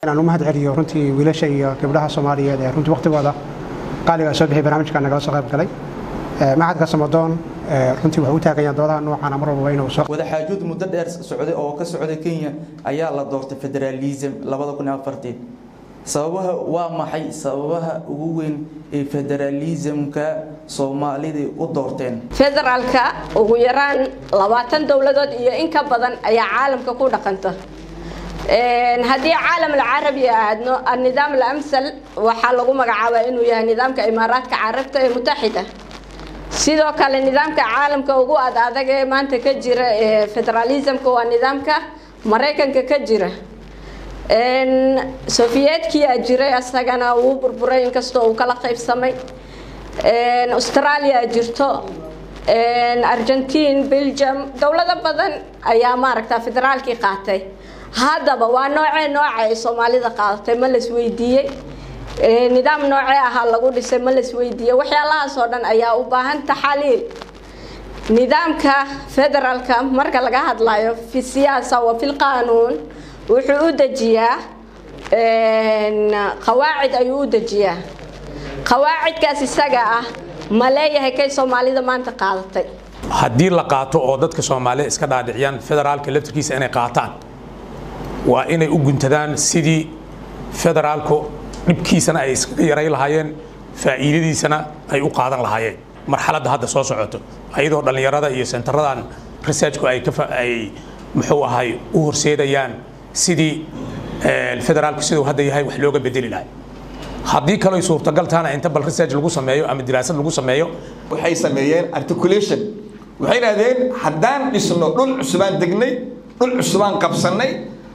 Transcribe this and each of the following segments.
أنا ما هاد عليه رنتي ولا شيء قبلها صومالية ده رنتي وقت بعده قال لي أسوي برنامج كان نقص غير كلي ما عاد قسم رمضان رنتي وحوتها كيان دورها إنه أنا مرة وين وصق وده حاجود مدة سعودي أو كسعودي كينيا أيها الله دورت فدراليزم لبضا كنا فرتين سببها ومحي سببها وين فدراليزم كصومالي ودورتين فدرالك ويران لباتن دولة إيه إنك بدن أي عالم ككون قنته هذه عالم العربي أنه النظام الأمثل وحلقوا مقعوا إنه يا نظام كإمارات كعربة متحدة سيدو كالنظام كعالم كوجو هذا ما أنت كجرة فدراليزم كوا نظام كمريكان كجرة إن سوفيات كي أجرة أستغنا وبربرين كستو وكلا قيف سمي إن أستراليا أجرتو إن أرجنتين بلجيم دولة بدن أيام ماركتا فدرال كي قاتي هذا بوا نوع الصومالي قاتي ملس ويدية نظام نوعي أهلا قولي سملس ويدية وحيالها صورن أيا وباهن تحاليل نظام كفدرال كمركز لقاهد لايو في السياسة وفي القانون وحدود جيا قواعد أيود جيا قواعد كاسسجاء ملايا هيك صومالي ده ما أنت قاطع هدي لقاطو أو ضد كصومالي إسكاد عديان فدرال كلفتكيس أنا قاطعن وإني أقول تدان سيدي فدرالكو نبكيسنا أي يرى لهاين فإيديسنا أي أقاضن لهاين مرحلة هذا صوص عطو أيضا دل يرادا يسنتردان ريسيرشكو أي كفا أي محوها هاي ورسيديان سيدي الفدرال سيدو هذا يهاي وحلوقة بديل لهاي هذيك لو يصور تقلتانا أنت بالريسيرش لقو سمايو أم الدراسات لقو سمايو وحي سميين articulation وحين هذين حدان اسمه دول عسبان دقني دول عسبان قبصني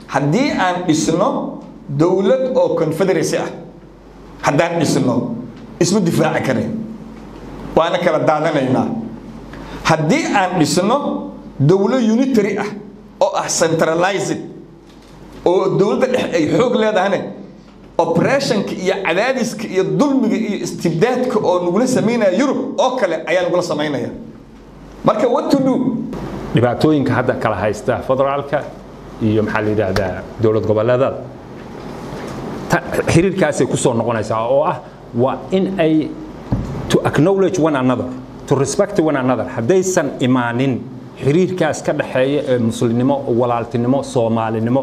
حدي أن اسمه دولة أو كونفدراسية حدان اسمه دفاع كريم وأنا كلا دعنا هنا حدي أن اسمه دولة يونيتري أو سنترلايزد أو دولة حقوق لها هنا operation كي عدادس كي الظلم كي استبداد كي أو نقول سمينا يوروب أو كلا أيام نقول سمينا يا مركب what to do dhibaatooyinka hadda kala haysta federaalka iyo maxaa la yiraahdaa dawlad goboleedada xiriirkaasay ku soo noqonaysaa oo ah waa in ay to acknowledge one another to respect one another haddaysan imaanin xiriirkaas ka dhaxeeya ee muslimnimo walaaltinimo soomaalinimo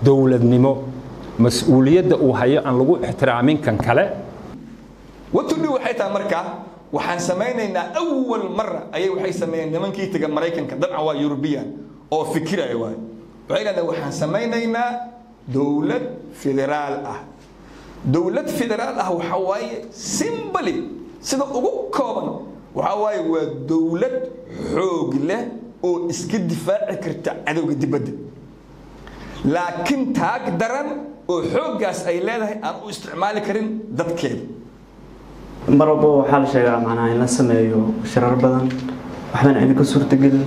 dawladnimo mas'uuliyadda uu hayo aan lagu ixtiraamin kan kale what to do waxay tahay markaa waxaan samaynaynaa awwal marra ayay waxay sameeyeen nimankii taga Mareykanka dadca waa European oo fikiraya waay waxay waxaan samaynaynaa dawlad federaal ah dawlad federaal ah waxa waaye simply sida ugu kooban waxa waaye waa dawlad xoog leh oo iska difaaci karta cadawga dibadda laakiin taag daran oo xooggaas ay leedahay aan u isticmaali karin dadkeeda marabo waxa la sheegaa macnaha in la sameeyo shirar badan waxaan idinka suurtagelin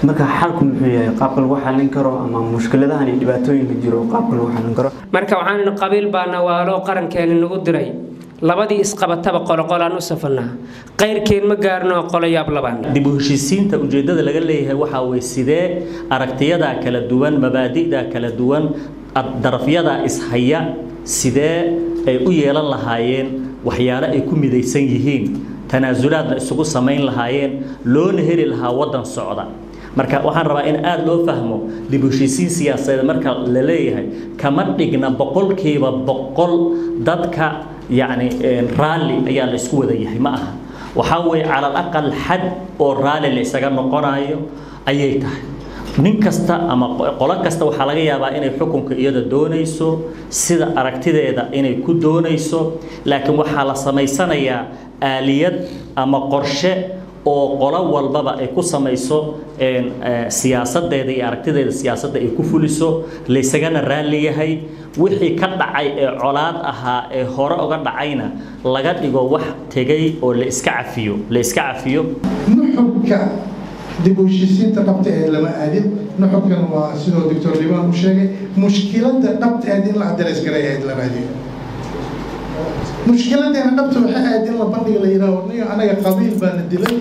marka xalku muxuu yahay qaabka lagu xalin karo ama mushkiladahan iyo dhibaatooyinka jiro qaabka lagu xalin karo marka waxaan qabiil baana waalo qarankeena nagu diray labadii isqabataba qolqolaan u safanaa qeyrkeen ma gaarno qolayaab labaan dib u heshiisiinta ujeedada laga leeyahay waxa way sidee aragtiyada kala duwan mabaadi'da kala duwan darafyada ishaya sidee ay u yeelan lahaayeen waxyaalo ay ku midaysan yihiin tanaasulaadna isugu samayn lahaayeen loona heli lahaa wadan socda marka waxaan rabaa in aad loo fahmo dib u heshiisiin siyaasadeed marka la leeyahay kama dhigna boqolkiiba boqol dadka يعني رالي ayaa la isku wada yahay ma aha waxa way على الأقل حد oo raalli la isaga noqonayo ayay tahay nin kasta ama qolo kasta waxa laga yaabaa inay xukunka iyada doonayso sida aragtideeda inay ku doonayso laakiin waxa la sameysanayaa aaliyad ama qorshe oo qolo walbaba ay ku samayso siyaasadeeda iyo aragtideeda siyaasadda ay ku fuliso la isagana raalli yahay wixii ka dhacay ee colaad ahaa ee hore uga dhacayna laga dhigo wax tagay oo la iska cafiyo nuxubka dib u heshiisiinta dhabta ee lama aadin nuxubkan waa sidoo Dr. Liban u sheegay mushkiladda dhabta ee in la address gareeyo la raadiyo mushkiladda dhabta waxa aadin la bandhiga la yiraahdo anaga qabiil baan dilay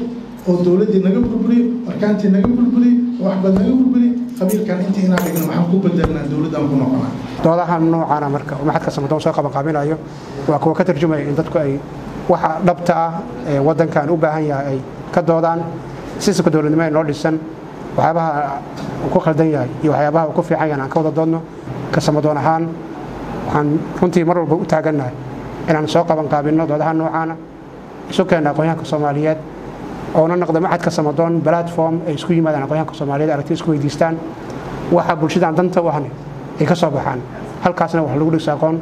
oo dawladii naga burburi arkaantii naga burburi wax badan naga burburi qabiilkan intii inaan dhigno maxaan ku bedelnaa dowladdan ku noqonaa doodaha noocaana marka maxadka samadoon soo qabanqaabinayo waa kuwa ka tarjumaya in dadku ay waxa dhabta ah ee waddankan u baahan yahay ay ka doodaan sistamka dowladnimo ee noo dhisan waxyaabaha uu ku khaldan yahay iyo waxyaabaha uu ku fiican yahay aan ka wada doodno ka samadoon ahaan waxaan runtii mar walba u taagannahay inaan soo qabanqaabinno doodaha noocaana isu keenna aqoonyahanka soomaaliyeed oona noqda maxadka samadoon platform ay isku yimaadaan aqoonyahanka soomaaliyeed aragti isku weydiistaan waxa bulshadaan danta u ahna ay ka soo baxaan halkaasna wax lagu dhigsa aqoon